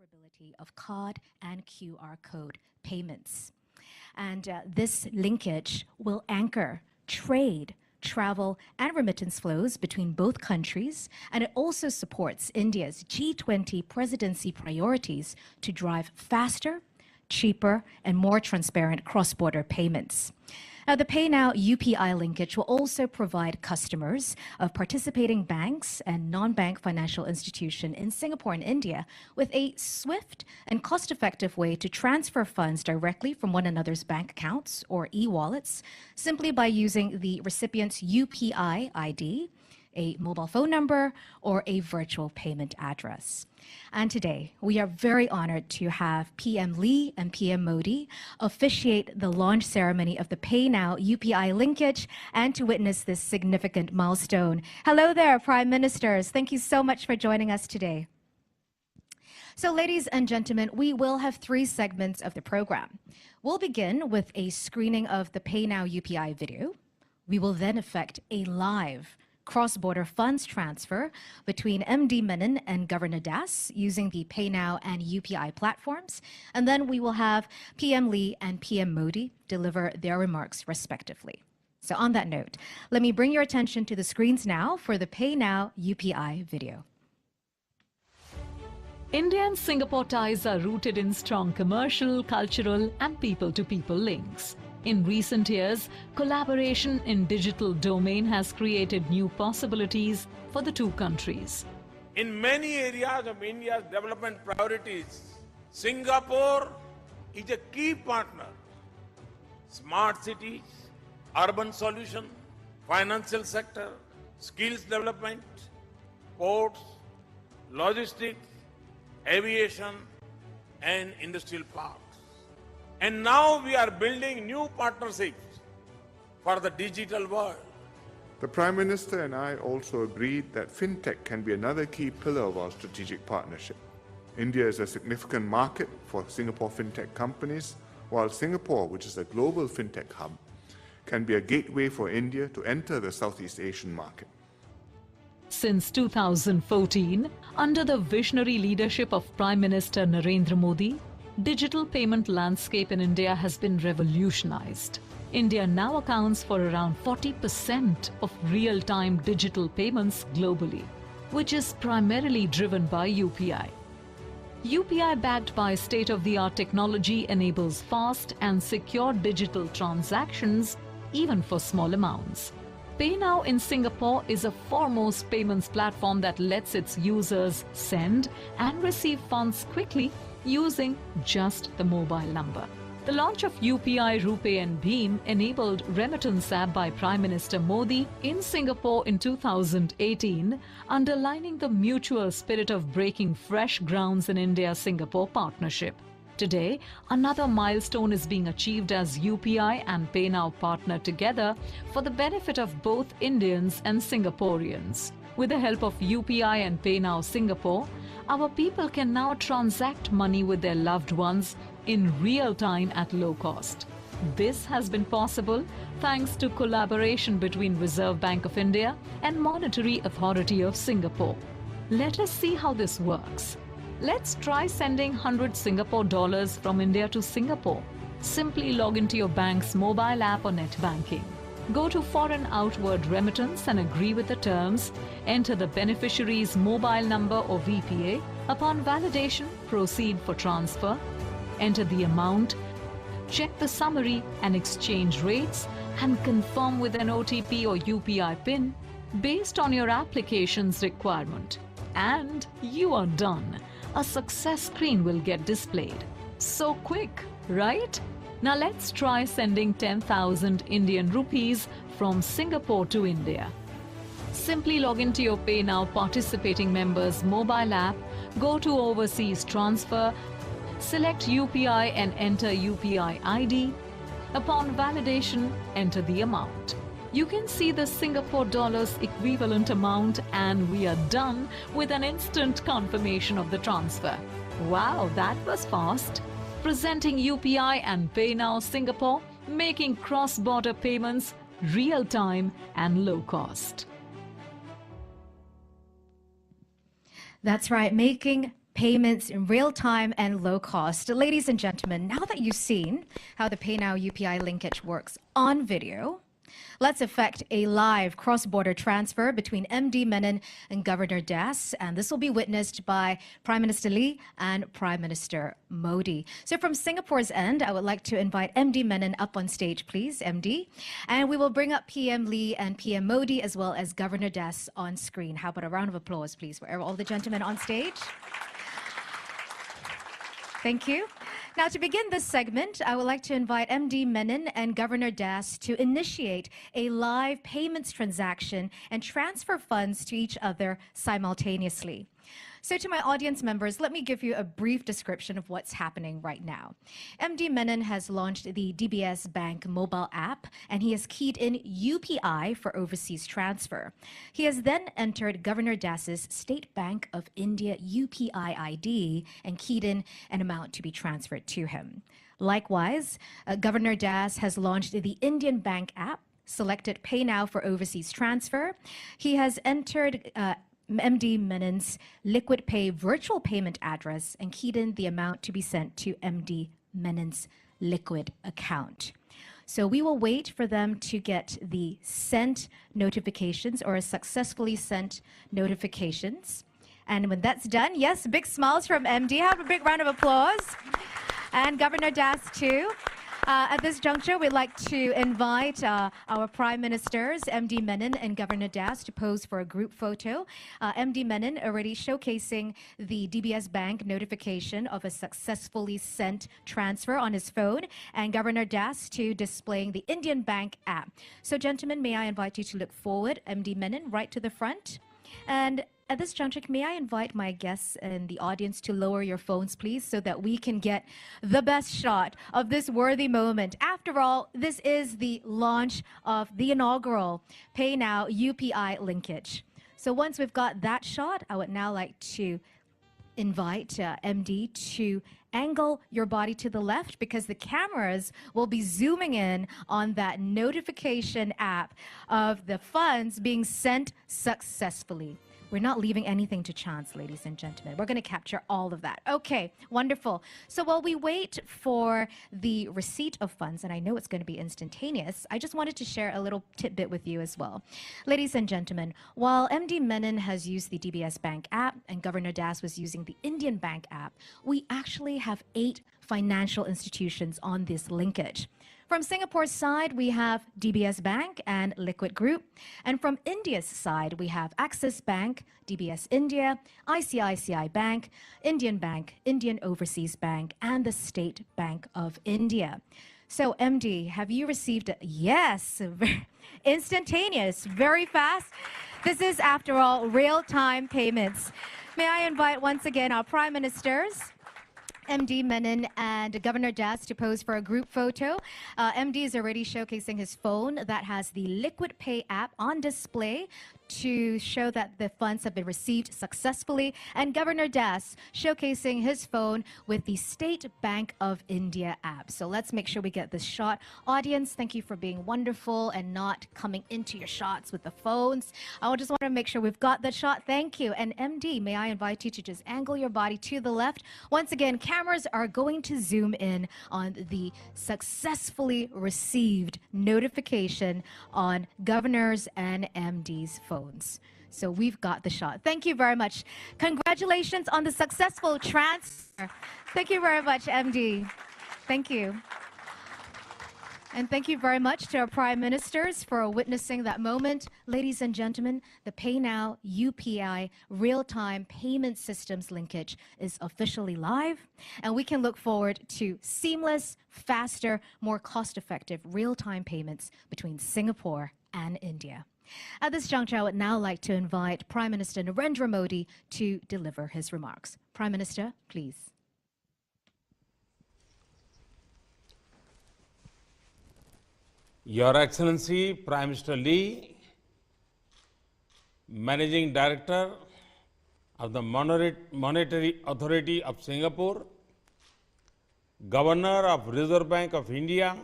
interoperability of card and QR code payments. And this linkage will anchor trade, travel, and remittance flows between both countries, and it also supports India's G20 presidency priorities to drive faster, cheaper, and more transparent cross-border payments. Now, the PayNow UPI linkage will also provide customers of participating banks and non-bank financial institutions in Singapore and India with a swift and cost-effective way to transfer funds directly from one another's bank accounts or e-wallets simply by using the recipient's UPI ID, a mobile phone number, or a virtual payment address. And today, we are very honored to have PM Lee and PM Modi officiate the launch ceremony of the PayNow UPI linkage and to witness this significant milestone. Hello there, Prime Ministers. Thank you so much for joining us today. So, ladies and gentlemen, we will have 3 segments of the program. We'll begin with a screening of the PayNow UPI video. We will then effect a live cross-border funds transfer between MD Menon and Governor Das using the PayNow and UPI platforms. And then we will have PM Lee and PM Modi deliver their remarks respectively. So on that note, let me bring your attention to the screens now for the PayNow UPI video. India and Singapore ties are rooted in strong commercial, cultural, and people-to-people links. In recent years, collaboration in digital domain has created new possibilities for the two countries. In many areas of India's development priorities, Singapore is a key partner. Smart cities, urban solution, financial sector, skills development, ports, logistics, aviation, and industrial parks. And now we are building new partnerships for the digital world. The Prime Minister and I also agreed that fintech can be another key pillar of our strategic partnership. India is a significant market for Singapore fintech companies, while Singapore, which is a global fintech hub, can be a gateway for India to enter the Southeast Asian market. Since 2014, under the visionary leadership of Prime Minister Narendra Modi, digital payment landscape in India has been revolutionized. India now accounts for around 40% of real-time digital payments globally, which is primarily driven by UPI. UPI, backed by state-of-the-art technology, enables fast and secure digital transactions even for small amounts. PayNow in Singapore is a foremost payments platform that lets its users send and receive funds quickly using just the mobile number. The launch of UPI, RuPay and Bheem enabled remittance app by Prime Minister Modi in Singapore in 2018, underlining the mutual spirit of breaking fresh grounds in India-Singapore partnership. Today, another milestone is being achieved as UPI and PayNow partner together for the benefit of both Indians and Singaporeans. With the help of UPI and PayNow Singapore, our people can now transact money with their loved ones in real time at low cost. This has been possible thanks to collaboration between Reserve Bank of India and Monetary Authority of Singapore. Let us see how this works. Let's try sending 100 Singapore dollars from India to Singapore. Simply log into your bank's mobile app or net banking. Go to Foreign Outward Remittance and agree with the terms. Enter the beneficiary's mobile number or VPA. Upon validation, proceed for transfer. Enter the amount. Check the summary and exchange rates and confirm with an OTP or UPI PIN based on your application's requirement. And you are done. A success screen will get displayed. So quick, right? Now let's try sending 10,000 Indian rupees from Singapore to India. Simply log into your PayNow participating member's mobile app, go to Overseas Transfer, select UPI and enter UPI ID. Upon validation, enter the amount. You can see the Singapore dollars equivalent amount and we are done with an instant confirmation of the transfer. Wow, that was fast. Presenting UPI and PayNow Singapore, making cross-border payments real-time and low cost. That's right, making payments in real time and low cost. Ladies and gentlemen, now that you've seen how the PayNow UPI linkage works on video, let's effect a live cross-border transfer between MD Menon and Governor Das, and this will be witnessed by Prime Minister Lee and Prime Minister Modi. So from Singapore's end, I would like to invite MD Menon up on stage, please, MD. And we will bring up PM Lee and PM Modi as well as Governor Das on screen. How about a round of applause, please, for all the gentlemen on stage? Thank you. Now, to begin this segment, I would like to invite MD Menon and Governor Das to initiate a live payments transaction and transfer funds to each other simultaneously. So to my audience members, let me give you a brief description of what's happening right now. MD Menon has launched the DBS Bank mobile app, and he has keyed in UPI for overseas transfer. He has then entered Governor Das's State Bank of India UPI ID and keyed in an amount to be transferred to him. Likewise, Governor Das has launched the Indian Bank app, selected PayNow for overseas transfer. He has entered MD Menon's Liquid Pay virtual payment address and keyed in the amount to be sent to MD Menon's liquid account. So we will wait for them to get the sent notifications or successfully sent notifications. And when that's done, yes, big smiles from MD. Have a big round of applause. And Governor Das too. At this juncture, we'd like to invite our Prime Ministers, MD Menon and Governor Das, to pose for a group photo. MD Menon already showcasing the DBS Bank notification of a successfully sent transfer on his phone, and Governor Das to displaying the Indian Bank app. So, gentlemen, may I invite you to look forward, MD Menon, right to the front. And at this juncture, may I invite my guests in the audience to lower your phones, please, so that we can get the best shot of this worthy moment. After all, this is the launch of the inaugural PayNow UPI linkage. So once we've got that shot, I would now like to invite MD to angle your body to the left, because the cameras will be zooming in on that notification app of the funds being sent successfully. We're not leaving anything to chance, ladies and gentlemen. We're going to capture all of that. Okay, wonderful. So while we wait for the receipt of funds, and I know it's going to be instantaneous, I just wanted to share a little tidbit with you as well. Ladies and gentlemen, while MD Menon has used the DBS Bank app and Governor Das was using the Indian Bank app, we actually have 8 financial institutions on this linkage. From Singapore's side, we have DBS Bank and Liquid Group. And from India's side, we have Axis Bank, DBS India, ICICI Bank, Indian Bank, Indian Overseas Bank, and the State Bank of India. So, MD, have you received yes, instantaneous, very fast? This is, after all, real-time payments. May I invite once again our Prime Ministers, MD Menon and Governor Das, to pose for a group photo. MD is already showcasing his phone that has the Liquid Pay app on display to show that the funds have been received successfully, and Governor Das showcasing his phone with the State Bank of India app. So let's make sure we get this shot. Audience, thank you for being wonderful and not coming into your shots with the phones. I just want to make sure we've got that shot. Thank you. And MD, may I invite you to just angle your body to the left. Once again, cameras are going to zoom in on the successfully received notification on Governor's and MD's phone. So we've got the shot. Thank you very much. Congratulations on the successful transfer. Thank you very much, MD. Thank you. And thank you very much to our Prime Ministers for witnessing that moment. Ladies and gentlemen, the PayNow UPI real-time payment systems linkage is officially live, and we can look forward to seamless, faster, more cost-effective real-time payments between Singapore and India. At this juncture, I would now like to invite Prime Minister Narendra Modi to deliver his remarks. Prime Minister, please. Your Excellency, Prime Minister Lee, Managing Director of the Monetary Authority of Singapore, Governor of Reserve Bank of India,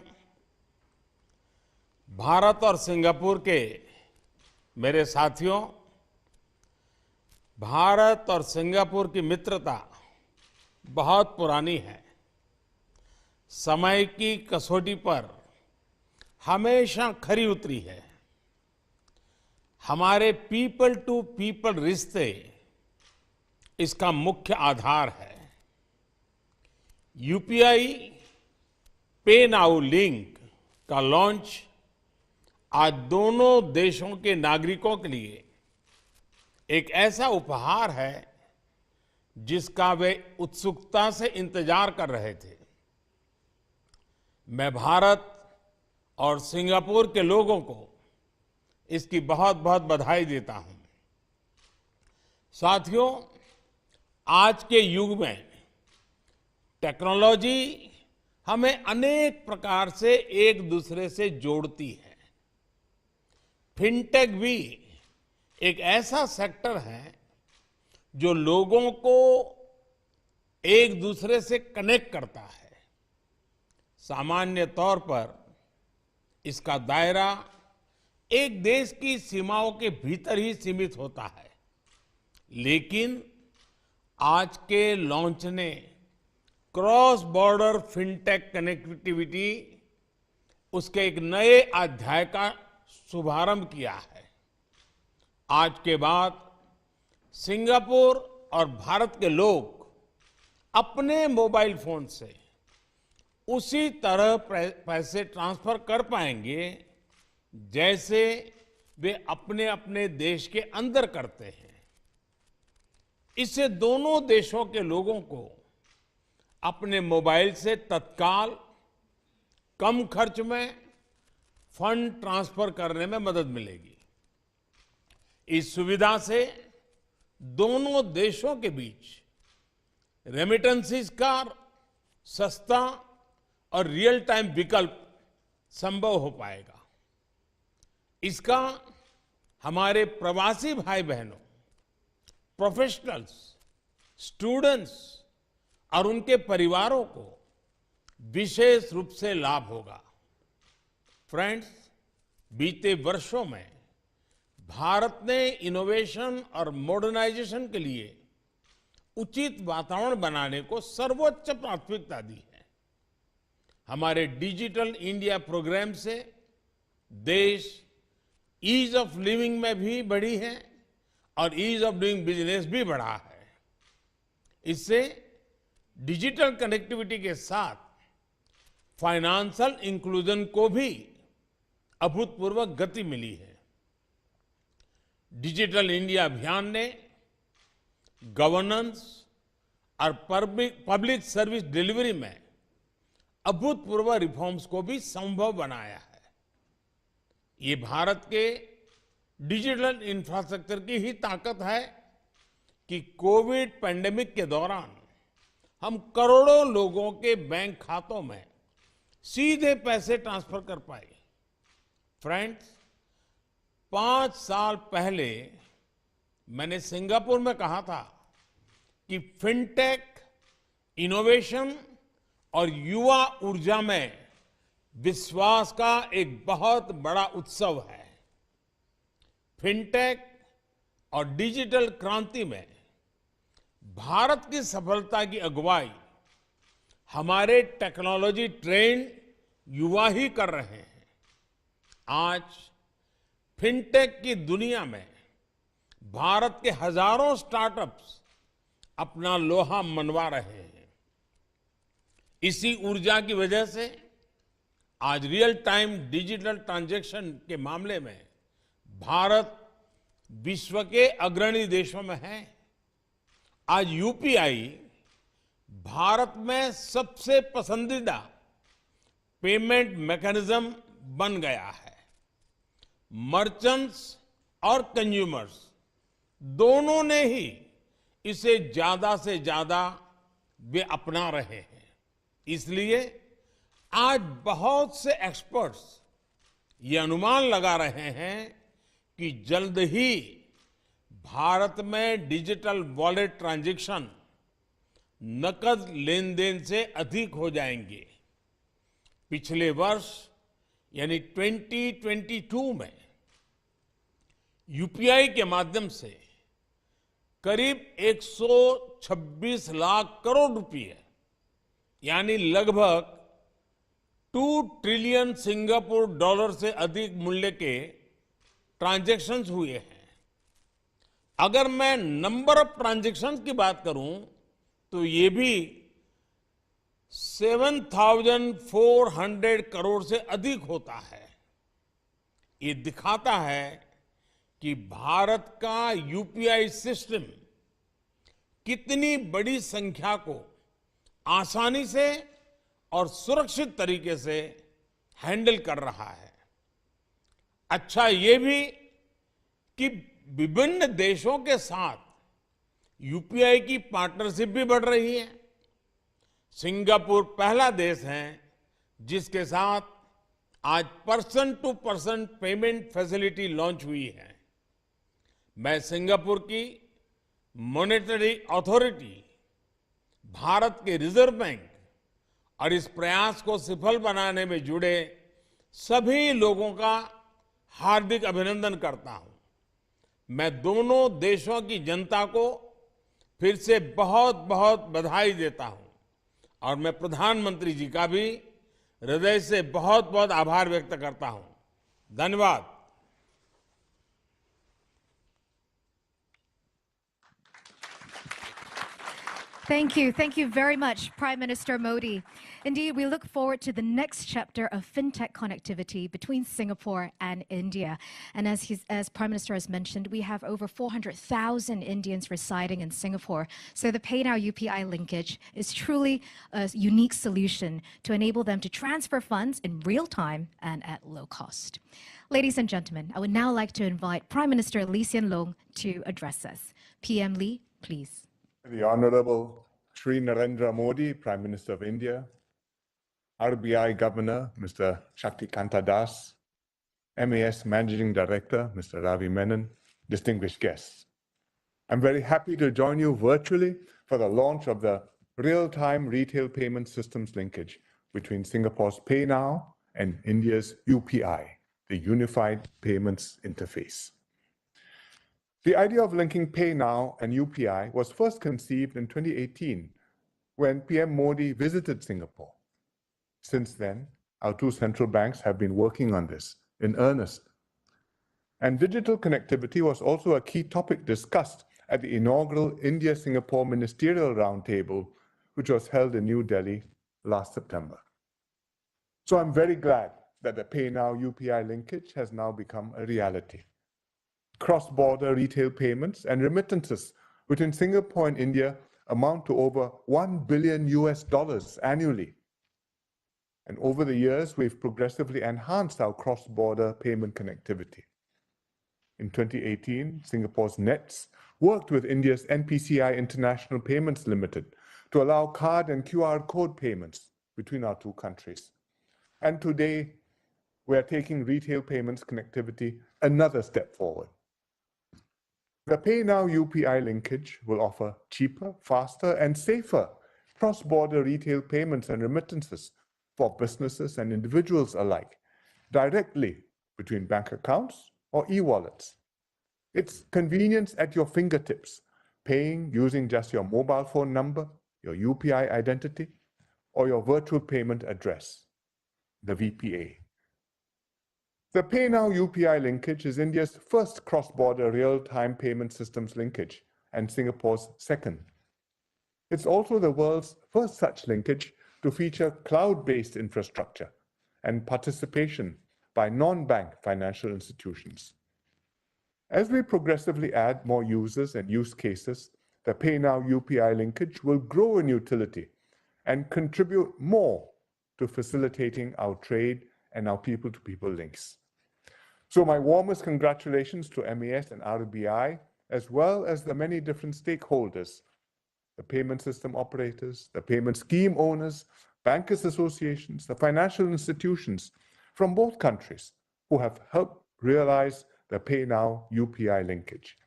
Bharat और Singapore के मेरे साथियों, भारत और Singapore की मित्रता बहुत पुरानी है। समय की कसौटी पर हमेशा खरी उतरी है। हमारे पीपल टू पीपल रिश्ते इसका मुख्य आधार है। यूपीआई पे नाउ लिंक का लॉन्च आज दोनों देशों के नागरिकों के लिए एक ऐसा उपहार है जिसका वे उत्सुकता से इंतजार कर रहे थे। मैं भारत और सिंगापुर के लोगों को इसकी बहुत बहुत बधाई देता हूं। साथियों, आज के युग में टेक्नोलॉजी हमें अनेक प्रकार से एक दूसरे से जोड़ती है। फिनटेक भी एक ऐसा सेक्टर है जो लोगों को एक दूसरे से कनेक्ट करता है। सामान्य तौर पर इसका दायरा एक देश की सीमाओं के भीतर ही सीमित होता है, लेकिन आज के लॉन्च ने क्रॉस बॉर्डर फिनटेक कनेक्टिविटी उसके एक नए अध्याय का शुभारंभ किया है। आज के बाद सिंगापुर और भारत के लोग अपने मोबाइल फोन से उसी तरह पैसे ट्रांसफर कर पाएंगे जैसे वे अपने अपने देश के अंदर करते हैं। इससे दोनों देशों के लोगों को अपने मोबाइल से तत्काल कम खर्च में फंड ट्रांसफर करने में मदद मिलेगी। इस सुविधा से दोनों देशों के बीच रेमिटेंसेस का सस्ता और रियल टाइम विकल्प संभव हो पाएगा। इसका हमारे प्रवासी भाई बहनों, प्रोफेशनल्स, स्टूडेंट्स और उनके परिवारों को विशेष रूप से लाभ होगा। फ्रेंड्स, बीते वर्षों में भारत ने इनोवेशन और मॉडर्नाइजेशन के लिए उचित वातावरण बनाने को सर्वोच्च प्राथमिकता दी है। हमारे डिजिटल इंडिया प्रोग्राम से देश ईज ऑफ लिविंग में भी बढ़ी है और ईज ऑफ डूइंग बिजनेस भी बढ़ा है। इससे डिजिटल कनेक्टिविटी के साथ फाइनेंशियल इंक्लूजन को भी अभूतपूर्व गति मिली है। डिजिटल इंडिया अभियान ने गवर्नेंस और पब्लिक सर्विस डिलीवरी में अभूतपूर्व रिफॉर्म्स को भी संभव बनाया है। ये भारत के डिजिटल इंफ्रास्ट्रक्चर की ही ताकत है कि कोविड पैंडेमिक के दौरान हम करोड़ों लोगों के बैंक खातों में सीधे पैसे ट्रांसफर कर पाए। फ्रेंड्स, 5 साल पहले मैंने सिंगापुर में कहा था कि फिनटेक, इनोवेशन और युवा ऊर्जा में विश्वास का एक बहुत बड़ा उत्सव है। फिनटेक और डिजिटल क्रांति में भारत की सफलता की अगुवाई हमारे टेक्नोलॉजी ट्रेंड युवा ही कर रहे हैं। आज फिनटेक की दुनिया में भारत के हजारों स्टार्टअप्स अपना लोहा मनवा रहे हैं। इसी ऊर्जा की वजह से आज रियल टाइम डिजिटल ट्रांजैक्शन के मामले में भारत विश्व के अग्रणी देशों में है। आज यूपीआई भारत में सबसे पसंदीदा पेमेंट मैकेनिज्म बन गया है। मर्चेंट्स और कंज्यूमर्स दोनों ने ही इसे ज्यादा से ज्यादा वे अपना रहे हैं। इसलिए आज बहुत से एक्सपर्ट्स ये अनुमान लगा रहे हैं कि जल्द ही भारत में डिजिटल वॉलेट ट्रांजैक्शन नकद लेन देन से अधिक हो जाएंगे। पिछले वर्ष यानी 2022 में यूपीआई के माध्यम से करीब 126 लाख करोड़ रुपए, यानी लगभग 2 ट्रिलियन सिंगापुर डॉलर से अधिक मूल्य के ट्रांजैक्शंस हुए हैं। अगर मैं नंबर ऑफ ट्रांजैक्शंस की बात करूं तो ये भी 7,400 करोड़ से अधिक होता है। ये दिखाता है कि भारत का यूपीआई सिस्टम कितनी बड़ी संख्या को आसानी से और सुरक्षित तरीके से हैंडल कर रहा है। अच्छा ये भी कि विभिन्न देशों के साथ यूपीआई की पार्टनरशिप भी बढ़ रही है। सिंगापुर पहला देश है जिसके साथ आज person to person payment facility launch हुई है। मैं सिंगापुर की मॉनेटरी अथॉरिटी, भारत के रिजर्व बैंक और इस प्रयास को सफल बनाने में जुड़े सभी लोगों का हार्दिक अभिनंदन करता हूं। मैं दोनों देशों की जनता को फिर से बहुत बहुत बधाई देता हूं और मैं प्रधानमंत्री जी का भी हृदय से बहुत बहुत आभार व्यक्त करता हूं। धन्यवाद। Thank you. Thank you very much, Prime Minister Modi. Indeed, we look forward to the next chapter of fintech connectivity between Singapore and India. And as Prime Minister has mentioned, we have over 400,000 Indians residing in Singapore. So the PayNow UPI linkage is truly a unique solution to enable them to transfer funds in real time and at low cost. Ladies and gentlemen, I would now like to invite Prime Minister Lee Hsien Loong to address us. PM Lee, please. The Honorable Shri Narendra Modi, Prime Minister of India, RBI Governor, Mr. Shaktikanta Das, MAS Managing Director, Mr. Ravi Menon, distinguished guests. I'm very happy to join you virtually for the launch of the real-time retail payment systems linkage between Singapore's PayNow and India's UPI, the Unified Payments Interface. The idea of linking PayNow and UPI was first conceived in 2018 when PM Modi visited Singapore. Since then, our two central banks have been working on this in earnest. And digital connectivity was also a key topic discussed at the inaugural India-Singapore Ministerial Roundtable, which was held in New Delhi last September. So I'm very glad that the PayNow UPI linkage has now become a reality. Cross-border retail payments and remittances between Singapore and India amount to over $1 billion annually. And over the years, we've progressively enhanced our cross-border payment connectivity. In 2018, Singapore's NETS worked with India's NPCI International Payments Limited to allow card and QR code payments between our two countries. And today, we are taking retail payments connectivity another step forward. The PayNow UPI linkage will offer cheaper, faster, and safer cross-border retail payments and remittances for businesses and individuals alike, directly between bank accounts or e-wallets. It's convenience at your fingertips, paying using just your mobile phone number, your UPI identity, or your virtual payment address, the VPA. The PayNow UPI linkage is India's first cross-border real-time payment systems linkage and Singapore's second. It's also the world's first such linkage to feature cloud-based infrastructure and participation by non-bank financial institutions. As we progressively add more users and use cases, the PayNow UPI linkage will grow in utility and contribute more to facilitating our trade and our people-to-people links. So my warmest congratulations to MAS and RBI, as well as the many different stakeholders, the payment system operators, the payment scheme owners, bankers associations, the financial institutions from both countries who have helped realize the PayNow UPI linkage.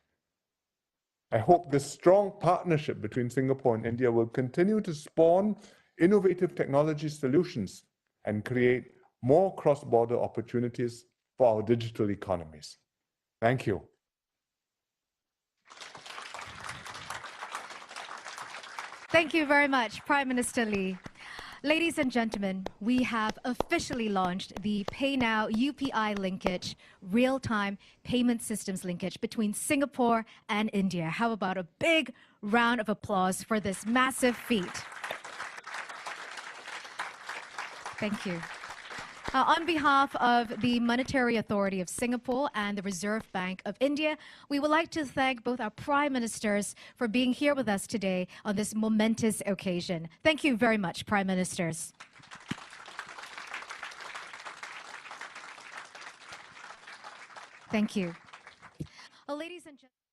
I hope this strong partnership between Singapore and India will continue to spawn innovative technology solutions and create more cross-border opportunities for our digital economies. Thank you. Thank you very much, Prime Minister Lee. Ladies and gentlemen, we have officially launched the PayNow UPI linkage, real-time payment systems linkage between Singapore and India. How about a big round of applause for this massive feat? Thank you. On behalf of the Monetary Authority of Singapore and the Reserve Bank of India, we would like to thank both our Prime Ministers for being here with us today on this momentous occasion. Thank you very much, Prime Ministers. Thank you. Ladies and gentlemen.